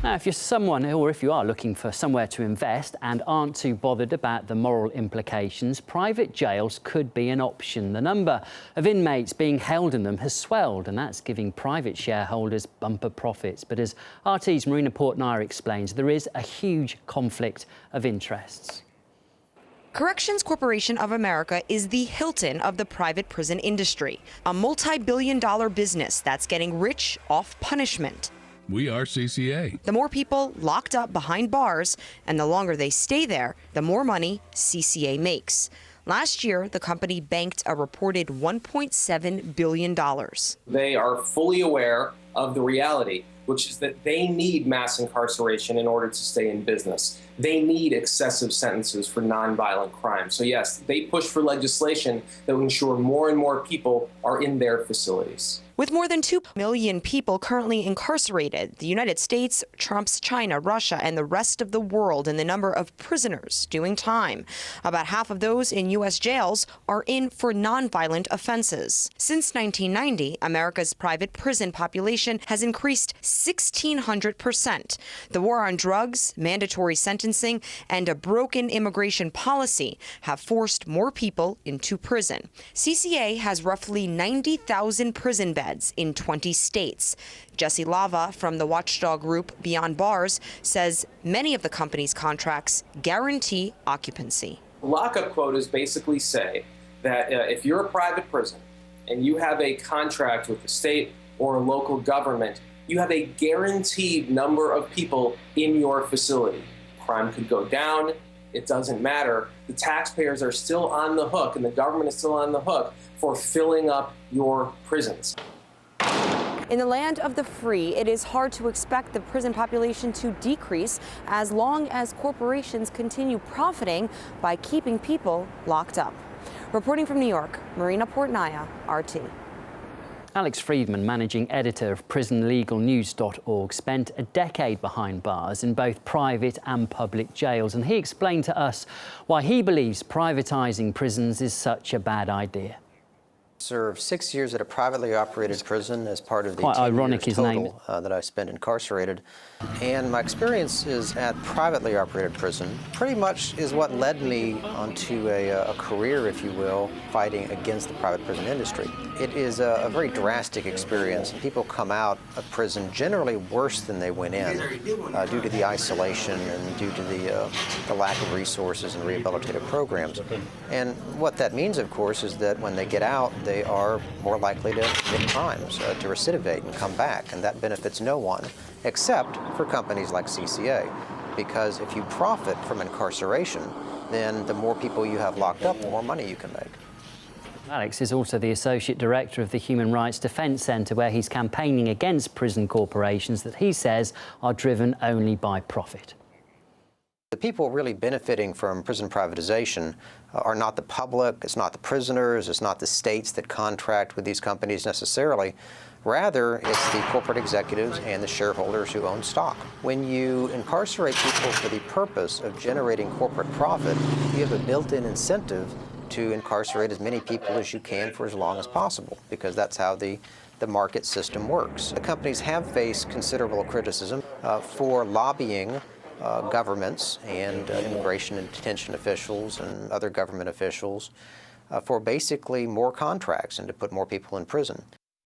Now, if you're someone, or if you are looking for somewhere to invest and aren't too bothered about the moral implications, private jails could be an option. The number of inmates being held in them has swelled, and that's giving private shareholders bumper profits. But as RT's Marina Portnair explains, there is a huge conflict of interests. Corrections Corporation of America is the Hilton of the private prison industry, a multi-billion-dollar business that's getting rich off punishment. We are CCA. The more people locked up behind bars and the longer they stay there, the more money CCA makes. Last year, the company banked a reported $1.7 billion. They are fully aware of the reality, which is that they need mass incarceration in order to stay in business. They need excessive sentences for nonviolent crimes. So yes, they push for legislation that will ensure more and more people are in their facilities. With more than 2 million people currently incarcerated, the United States trumps China, Russia, and the rest of the world in the number of prisoners doing time. About half of those in U.S. jails are in for nonviolent offenses. Since 1990, America's private prison population has increased 1,600%. The war on drugs, mandatory sentencing, and a broken immigration policy have forced more people into prison. CCA has roughly 90,000 prison beds in 20 states. Jesse Lava from the watchdog group Beyond Bars says many of the company's contracts guarantee occupancy. Lockup quotas basically say that if you're a private prison and you have a contract with the state or a local government, you have a guaranteed number of people in your facility. Crime could go down. It doesn't matter. The taxpayers are still on the hook, and the government is still on the hook for filling up your prisons. In the land of the free, it is hard to expect the prison population to decrease as long as corporations continue profiting by keeping people locked up. Reporting from New York, Marina Portnair, RT. Alex Friedman, managing editor of prisonlegalnews.org, spent a decade behind bars in both private and public jails, and he explained to us why he believes privatising prisons is such a bad idea. Served 6 years at a privately operated prison as part of the quite 10 ironic years his total name. That I spent incarcerated. And my experience is at privately operated prison pretty much is what led me onto a career, if you will, fighting against the private prison industry. It is a very drastic experience. People come out of prison generally worse than they went in due to the isolation and due to the lack of resources and rehabilitative programs. And what that means, of course, is that when they get out, they are more likely to commit crimes, to recidivate and come back, and that benefits no one except for companies like CCA, because if you profit from incarceration, then the more people you have locked up, the more money you can make. Alex is also the Associate Director of the Human Rights Defence Centre, where he's campaigning against prison corporations that he says are driven only by profit. The people really benefiting from prison privatization are not the public, it's not the prisoners, it's not the states that contract with these companies necessarily. Rather, it's the corporate executives and the shareholders who own stock. When you incarcerate people for the purpose of generating corporate profit, you have a built-in incentive to incarcerate as many people as you can for as long as possible, because that's how the market system works. The companies have faced considerable criticism for lobbying governments and immigration and detention officials and other government officials for basically more contracts and to put more people in prison.